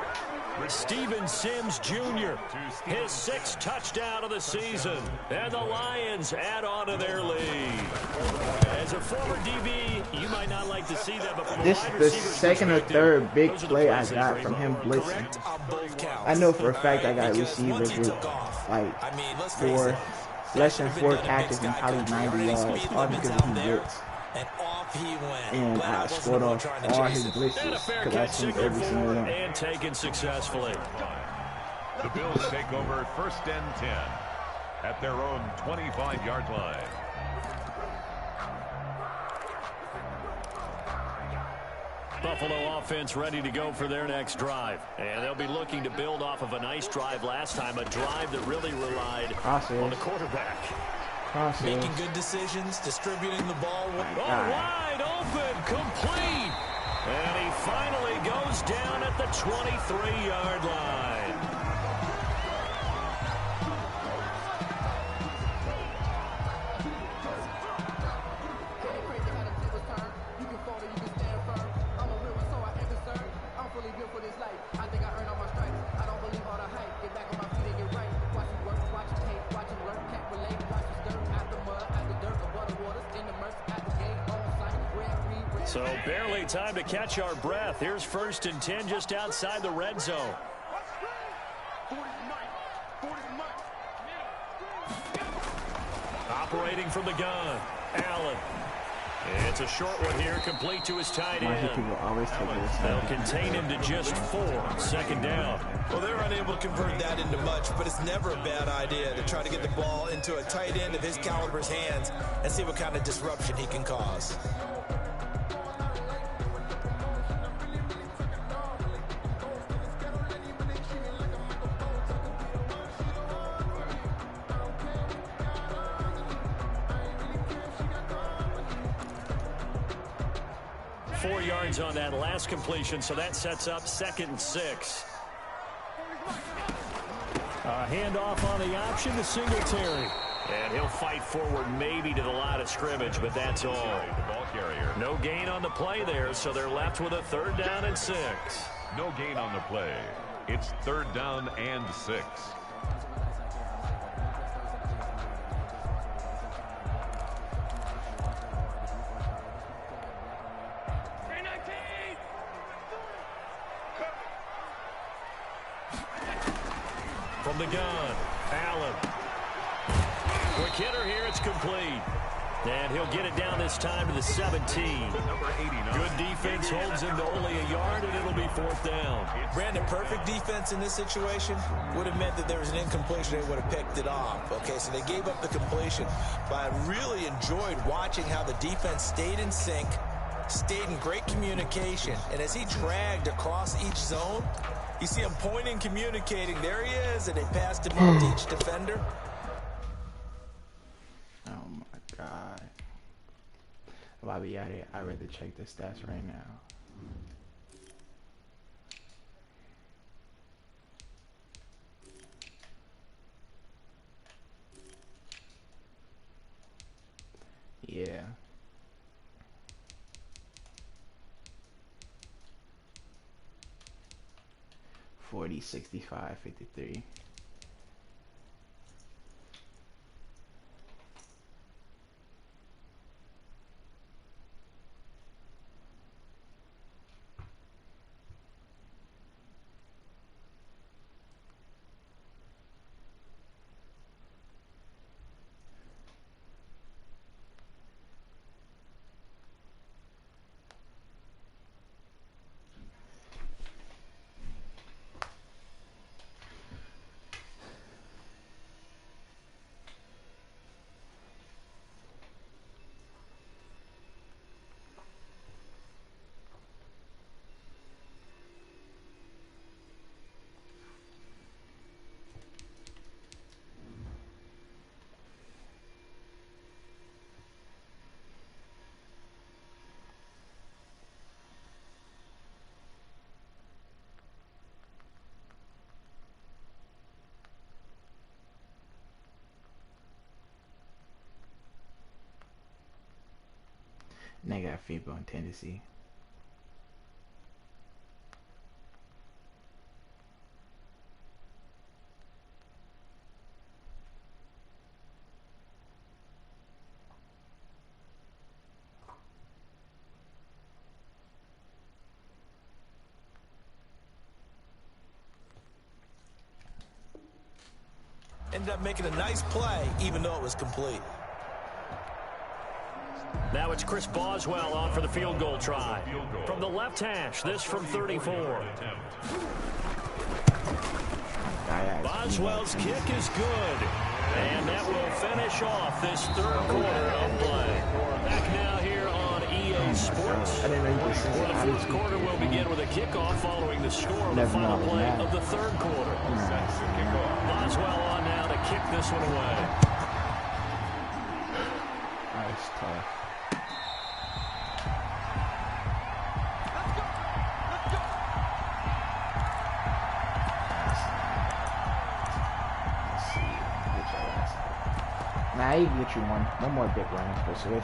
S2: Steven Sims Jr., his 6th touchdown of the season. And the Lions add on to their lead. As a former DB, you might not like to see that, but from
S1: this is the 2nd or 3rd big play I got from him blitzing. I know for a fact I got receivers with like less than 4 catches and probably 90 yards, all because he blitz.
S4: And off he went.
S1: And I scored off all his blitzes because I seen every single one.
S2: And taken successfully.
S3: The Bills take over first and 10 at their own 25-yard line.
S2: Buffalo offense ready to go for their next drive. And they'll be looking to build off of a nice drive last time, a drive that really relied on the quarterback.
S4: Making good decisions, distributing the ball.
S2: Wide open, complete. And he finally goes down at the 23-yard line. So barely time to catch our breath. Here's 1st and 10 just outside the red zone. Operating from the gun, Allen. It's a short one here, complete to his tight end. They'll contain him to just 4, 2nd down.
S4: Well, they're unable to convert that into much, but it's never a bad idea to try to get the ball into a tight end of his caliber's hands and see what kind of disruption he can cause.
S2: On that last completion, so that sets up 2nd and 6. A handoff on the option to Singletary. And he'll fight forward maybe to the line of scrimmage, but that's all. No gain on the play there, so they're left with a 3rd down and 6.
S3: No gain on the play. It's 3rd down and 6.
S2: From the gun, Allen. Quick hitter here, it's complete. And he'll get it down this time to the 17. Good defense holds him to only a yard, and it'll be 4th down.
S4: Brandon, perfect defense in this situation would have meant that there was an incompletion. They would have picked it off. Okay, so they gave up the completion. But I really enjoyed watching how the defense stayed in sync, stayed in great communication. And as he dragged across each zone, you see him pointing, communicating. There he is, and they passed him up to each defender.
S1: While we at it, I'd rather check the stats right now. Yeah. $40, $65, $53. And they got feeble in Tennessee.
S4: Ended up making a nice play, even though it was complete.
S2: Now it's Chris Boswell on for the field goal try. From the left hash, this from 34. Boswell's kick is good. And that will finish off this 3rd quarter of play. Back now here on EA Sports.
S1: I didn't know you could see
S2: the 4th quarter will begin with a kickoff following the score of the final play of the 3rd quarter. Boswell on now to kick this one away.
S1: That's tough. Nah, he can get you one more big run for Swift.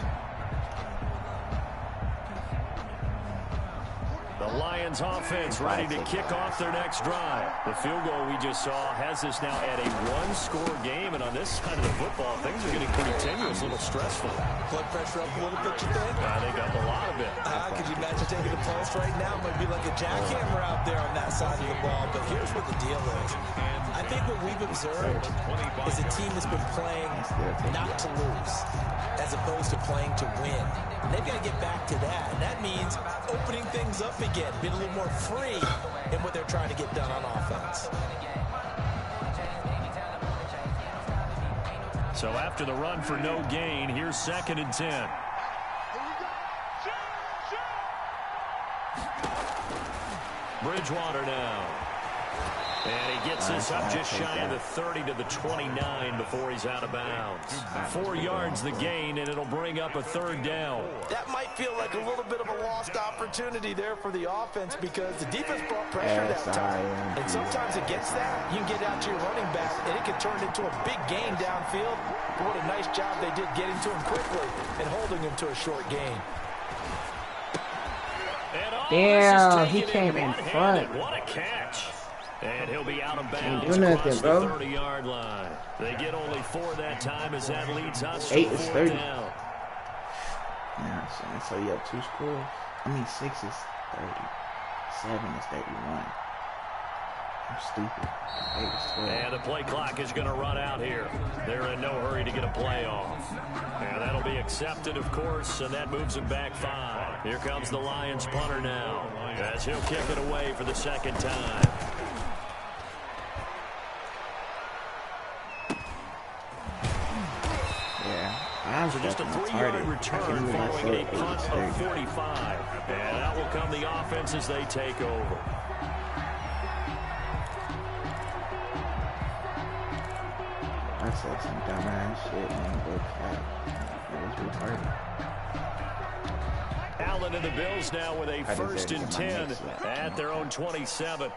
S2: The Lions offense ready to kick off their next drive. The field goal we just saw has us now at a 1-score game, and on this side of the football, things are getting pretty tenuous, a little stressful.
S4: Blood pressure up a little bit, you think?
S2: I think up a lot of it.
S4: Could you imagine taking a pulse right now? Might be like a jackhammer out there on that side of the ball, but here's what the deal is. I think what we've observed is a team that's been playing not to lose as opposed to playing to win. And they've got to get back to that, and that means opening things up again, being a little more free in what they're trying to get done on offense.
S2: So after the run for no gain, here's 2nd and 10. Bridgewater now. And he gets this up just shy of the 30 to the 29 before he's out of bounds. 4 yards the gain, and it'll bring up a 3rd down.
S4: That might feel like a little bit of a lost opportunity there for the offense because the defense brought pressure that time. And sometimes against that, you can get out to your running back, and it can turn into a big gain downfield. But what a nice job they did getting to him quickly and holding him to a short gain.
S1: Damn, he came in front.
S2: What a catch. And he'll be out of bounds
S1: do nothing,
S2: across
S1: bro.
S2: the 30-yard line. They get only 4 that time as that leads us to
S1: 8 is 30.
S2: down.
S1: Nah, so you have 2 scores. I mean, 6 is 30. 7 is 31. I'm stupid.
S2: And the play clock is going to run out here. They're in no hurry to get a play off. And that'll be accepted, of course, and that moves them back 5. Here comes the Lions punter now, as he'll kick it away for the second time.
S1: So
S2: just a 3-yard return following a punt of 45. And that will come the offense as they take over.
S1: I said some dumbass shit, man. It was retarded.
S2: Allen and the Bills now with a 1st and 10 at their own 27.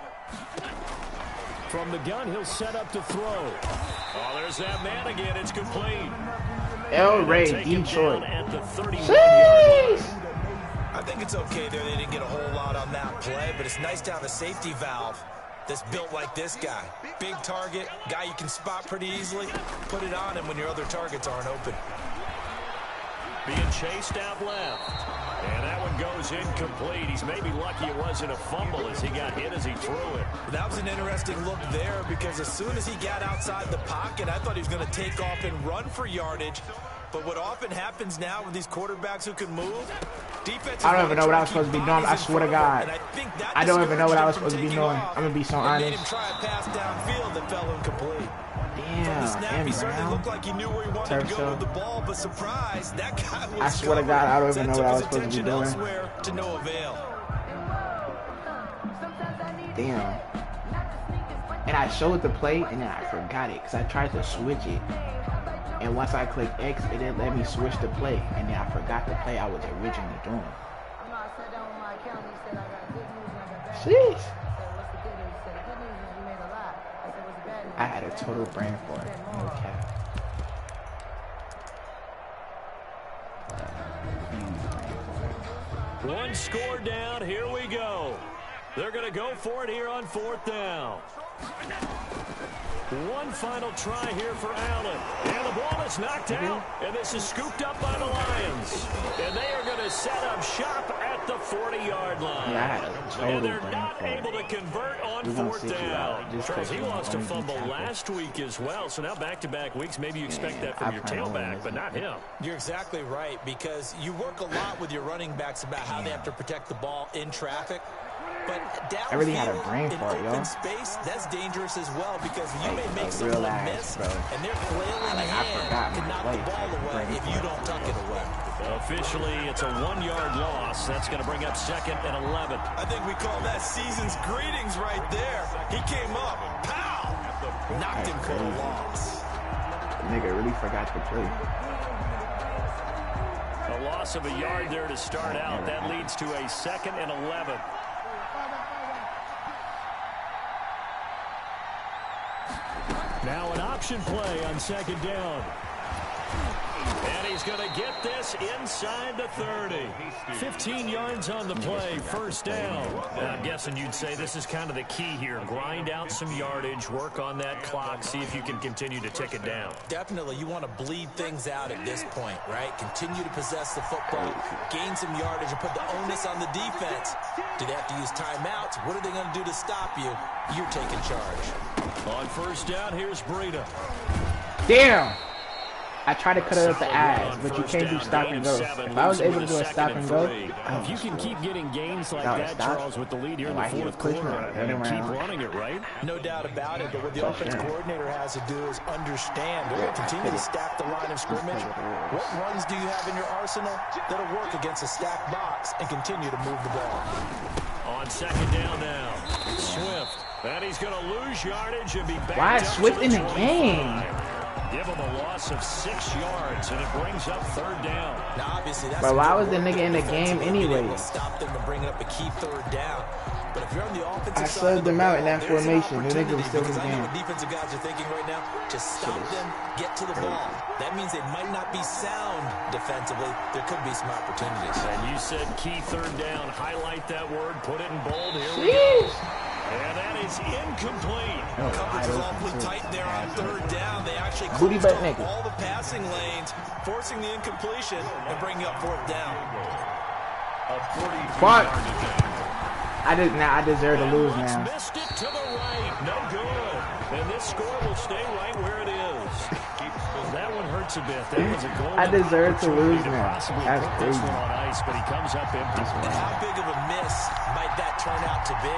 S2: From the gun, he'll set up to throw. Oh, there's that man again. It's complete.
S1: El Rey, Detroit.
S2: At the 31-yard line.
S4: I think it's okay there. They didn't get a whole lot on that play, but it's nice to have a safety valve that's built like this guy. Big target, guy you can spot pretty easily. Put it on him when your other targets aren't open.
S2: Being chased out left. And that one goes incomplete. He's maybe lucky it wasn't a fumble as he got hit as he threw it.
S4: That was an interesting look there because as soon as he got outside the pocket, I thought he was going to take off and run for yardage. But what often happens now with these quarterbacks who can move, defense.
S1: I don't even know what I was supposed to be doing. I swear to God. I don't even know what I was supposed to be doing. I'm going to be so honest.
S4: Made him try a pass downfield that fell incomplete.
S1: Damn,
S4: From the snap, he certainly looked like he knew where he wanted to go with the ball, but surprise, that guy was
S1: I swear to God, I don't even know what I was supposed to be doing.
S4: To no avail.
S1: Damn. And I showed the play, and then I forgot it, because I tried to switch it. And once I clicked X, it didn't let me switch the play. And then I forgot the play I was originally doing. Sheesh. I had a total brain fart. No cap.
S2: One score down. Here we go. They're going to go for it here on 4th down. One final try here for Allen. And the ball is knocked out. And this is scooped up by the Lions. And they are going to set up shop at the 40-yard line. And they're not able to convert on 4th down. Charles, he lost a fumble last week as well. So now back-to-back weeks, maybe you expect that from your tailback, but not him.
S4: You're exactly right, because you work a lot with your running backs about how they have to protect the ball in traffic. But
S1: I really had a brain fart, yo.
S4: Space, that's dangerous as well because you may make someone miss, and their flailing hand can knock the ball away if you don't tuck it away.
S2: Officially, it's a 1-yard loss. That's going to bring up 2nd and 11.
S4: I think we call that season's greetings right there. He came up, pow, knocked him for a loss.
S1: The nigga really forgot to play.
S2: A loss of a yard there to start out. That leads to a 2nd and 11. Now an option play on 2nd down. And he's going to get this inside the 30. 15 yards on the play, 1st down. I'm guessing you'd say this is kind of the key here. Grind out some yardage, work on that clock, see if you can continue to tick it down.
S4: Definitely, you want to bleed things out at this point, right? Continue to possess the football, gain some yardage, and put the onus on the defense. Do they have to use timeouts? What are they going to do to stop you? You're taking charge.
S2: On 1st down, here's Breida.
S1: Damn! I tried to cut it up the ass, but you can't do stop and go. If I was able to do a stop and go,
S2: if you can keep getting gains like that, Charles, with the lead here in the 4th quarter, and keep running it, right?
S4: No doubt about it, but what the offense coordinator has to do is understand. They're going to continue to stack the line of scrimmage. What runs do you have in your arsenal that'll work against a stacked box and continue to move the ball?
S2: On 2nd down now, Swift. And he's going to lose yardage and be back.
S1: Why is Swift in the game?
S2: Give him a loss of 6 yards, and it brings up 3rd down.
S4: Now, obviously, that's
S1: but why was the nigga in the game anyway?
S4: Stop them and bring up a key 3rd down. But if you're on the offensive
S1: side, I subbed them out in that formation. The nigga was still in the game.
S4: What defensive guys are thinking right now, just stop them, get to the ball. That means they might not be sound defensively. There could be some opportunities.
S2: And you said key 3rd down. Highlight that word. Put it in bold. Here we go. And that is incomplete.
S4: Coverage is awfully tight there on 3rd down. They actually
S1: closed off
S4: all the passing lanes, forcing the incompletion and bringing up 4th down.
S1: Fuck. I deserve to lose now.
S2: Missed it to the right. No good. And this score will stay right where it is. That one hurts a bit. That was a goal.
S1: I deserve to lose now. That's crazy.
S2: On ice, but he comes up empty.
S4: And how big of a miss might that turn out to be?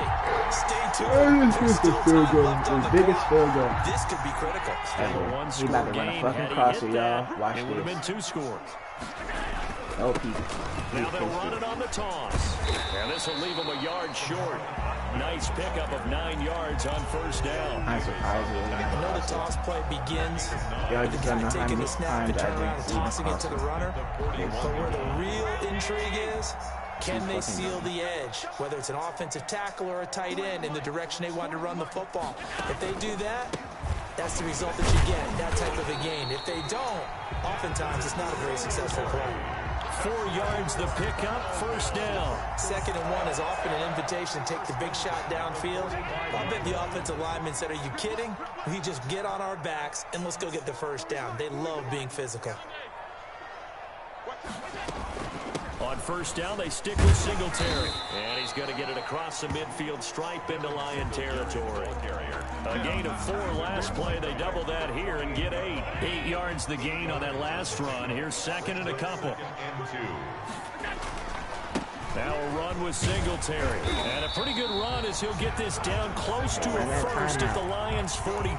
S4: Stay tuned.
S1: This is the field goal. The biggest field goal.
S4: This could be critical.
S1: He about to run a fucking crosser, y'all. Watch
S2: it would have been
S1: this.
S2: 2 scores.
S1: Oh, people.
S2: Now they'll run it on the toss. And this will leave him a yard short. Nice pickup of 9 yards on first down.
S1: I'm surprised.
S4: I know the toss play begins.
S1: Y'all just don't know how
S4: taking
S1: many
S4: the snap and
S1: times
S4: turn around and
S1: I
S4: tossing it to the
S1: didn't
S4: runner. But where the real intrigue is, can they seal the edge? Whether it's an offensive tackle or a tight end in the direction they want to run the football. If they do that, that's the result that you get, that type of a game. If they don't, oftentimes it's not a very successful play.
S2: 4 yards the pickup, first down.
S4: 2nd and 1 is often an invitation to take the big shot downfield. I bet the offensive lineman said, are you kidding? We just get on our backs and let's go get the first down. They love being physical.
S2: On first down, they stick with Singletary. And he's going to get it across the midfield stripe into Lion territory. A gain of 4 last play. They double that here and get 8. 8 yards the gain on that last run. Here's 2nd and a couple. Now a run with Singletary. And a pretty good run as he'll get this down close to a first at the Lions' 42.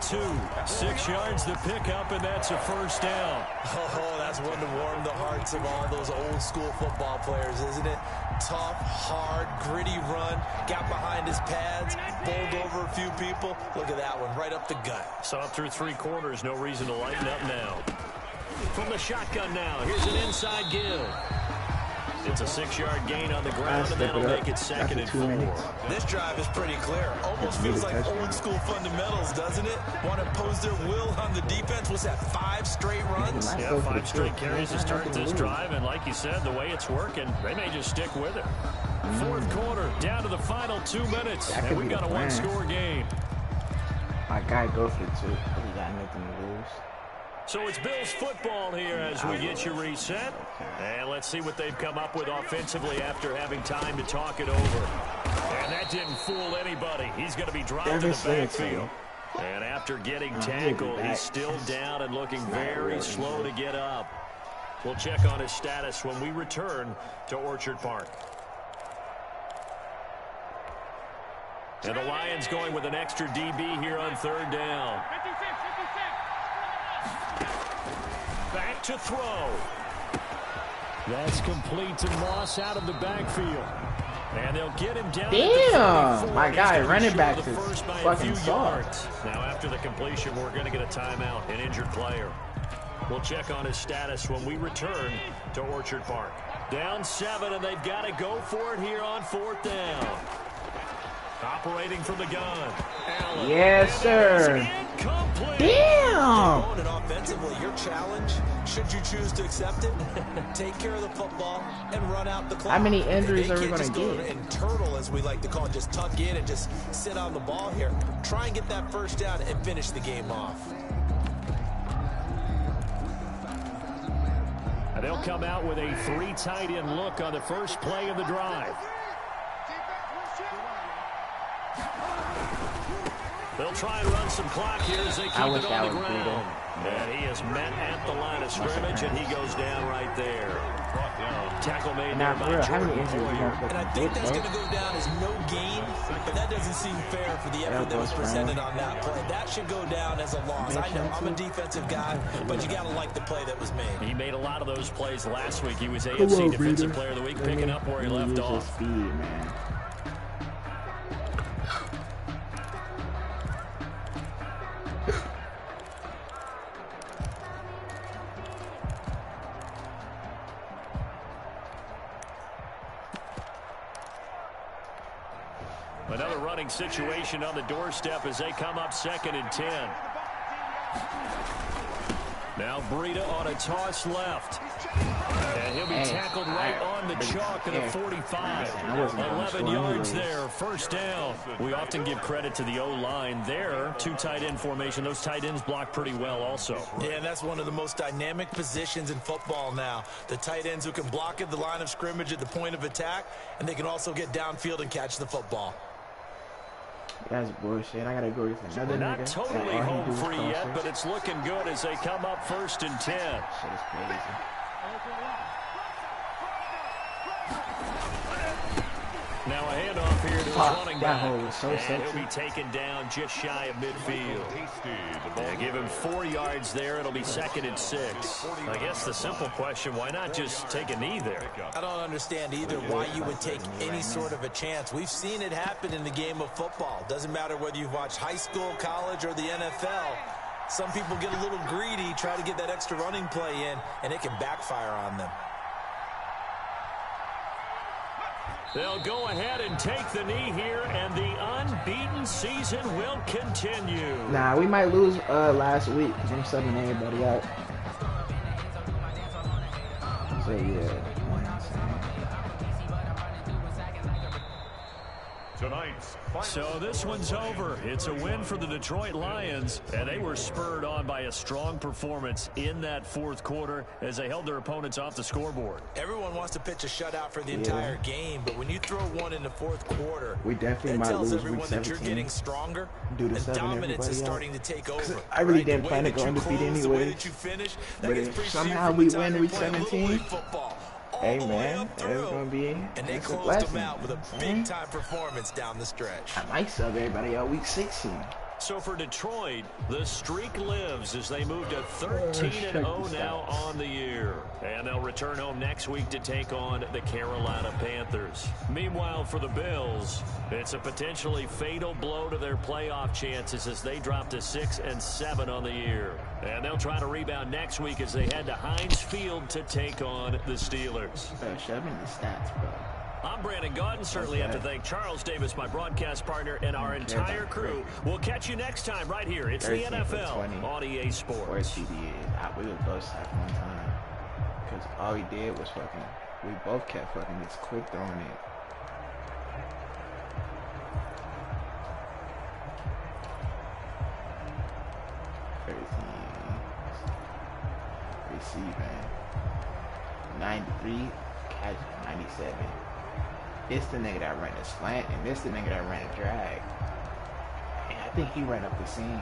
S2: 6 yards the pickup, and that's a first down.
S4: Oh, that's one to warm the hearts of all those old school football players, isn't it? Tough, hard, gritty run. Got behind his pads, bowled over a few people. Look at that one, right up the gut.
S2: Saw through 3 quarters, no reason to lighten up now. From the shotgun now, here's an inside give. It's a 6-yard gain on the ground, and that'll make it 2nd and 4.
S4: This drive is pretty clear. Almost feels like old school fundamentals, doesn't it? Want to impose their will on the defense. Was that 5 straight runs?
S2: Yeah, 5 straight carries to start this drive, and like you said, the way it's working, they may just stick with it. 4th quarter, down to the final 2 minutes, and we've got a 1-score game.
S1: My guy go for it, too. He got nothing to lose.
S2: So it's Bills football here as we get you reset. And let's see what they've come up with offensively after having time to talk it over. And that didn't fool anybody. He's going to be dropped in the backfield. And after getting tackled, he's still down and looking very slow to get up. We'll check on his status when we return to Orchard Park. And the Lions going with an extra DB here on 3rd down. Back to throw. That's complete to Moss out of the backfield. And they'll get him down.
S1: Damn, my guy running back is fucking soft.
S2: Now after the completion, we're going to get a timeout, an injured player. We'll check on his status when we return to Orchard Park. Down 7, and they've got to go for it here on 4th down. Operating from the gun. Allen.
S1: Yes, sir. Damn.
S4: And offensively, your challenge, should you choose to accept it, take care of the football and run out the clock.
S1: How many injuries are we going to get?
S4: And turtle, as we like to call it, just tuck in and just sit on the ball here. Try and get that first down and finish the game off.
S2: And they'll come out with a 3 tight end look on the first play of the drive. They'll try and run some clock here as they keep it on the ground. And he is met at the line of scrimmage, and he goes down right there. Tackle made there by Jordan.
S4: And I think that's going to go down as no gain, but that doesn't seem fair for the effort that was presented on that play. That should go down as a loss. I know I'm a defensive guy, but you got to like the play that was made.
S2: He made a lot of those plays last week. He was AFC Defensive Player of the Week, picking up where he left off. Another running situation on the doorstep as they come up 2nd and 10. Now Breida on a toss left. And he'll be tackled right on the chalk at the 45. 11 yards there, first down. We often give credit to the O-line there. Two tight end formation. Those tight ends block pretty well also.
S4: Yeah, and that's one of the most dynamic positions in football now. The tight ends who can block at the line of scrimmage at the point of attack, and they can also get downfield and catch the football.
S1: That's bullshit. I gotta go with another
S2: Not
S1: nigga.
S2: totally home free yet, but it's looking good as they come up 1st and 10.
S1: Shit is crazy.
S2: Now a handoff here to his running back.
S1: That hole was so sexy.
S2: And he'll be taken down just shy of midfield. They give him 4 yards there. It'll be 2nd and 6. I guess the simple question, why not just take a knee there?
S4: I don't understand either why you would take any sort of a chance. We've seen it happen in the game of football. Doesn't matter whether you've watched high school, college, or the NFL. Some people get a little greedy, try to get that extra running play in, and it can backfire on them.
S2: They'll go ahead and take the knee here, and the unbeaten season will continue.
S1: Nah, we might lose last week because I'm subbing everybody out. So, yeah.
S2: So this one's over. It's a win for the Detroit Lions, and they were spurred on by a strong performance in that 4th quarter as they held their opponents off the scoreboard.
S4: Everyone wants to pitch a shutout for the entire game, but when you throw one in the 4th quarter,
S1: we definitely might lose
S4: everyone
S1: week
S4: that
S1: 17.
S4: you're getting stronger,
S1: and
S4: dominance is starting to take over.
S1: I really didn't plan to go undefeated anyway. But if somehow we win week 17, hey man, it's gonna be
S4: and they closed them out with a big-time performance down the stretch.
S1: I might sub everybody out week 16.
S2: So for Detroit, the streak lives as they move to 13-0 now on the year. And they'll return home next week to take on the Carolina Panthers. Meanwhile, for the Bills, it's a potentially fatal blow to their playoff chances as they drop to 6-7 on the year. And they'll try to rebound next week as they head to Heinz Field to take on the Steelers.
S1: Show me the stats, bro.
S2: I'm Brandon Gaudin. Certainly have to thank Charles Davis, my broadcast partner, and our entire crew. We'll catch you next time right here. It's the NFL on EA Sports.
S1: Worst CD is we were both sacked one time because all we did was we both kept just quick throwing it. Receiving 93, catch 97. It's the nigga that ran the slant, and this the nigga that ran the drag. And I think he ran up the seam.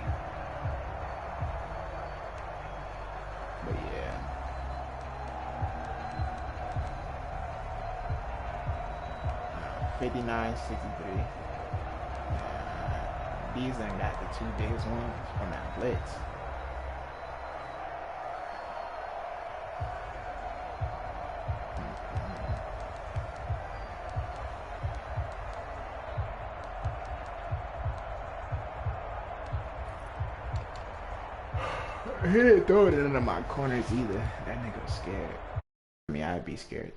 S1: But yeah. $59.63. These ain't got the 2 biggest ones from that blitz. He didn't throw it into my corners either. That nigga was scared. I mean, I'd be scared.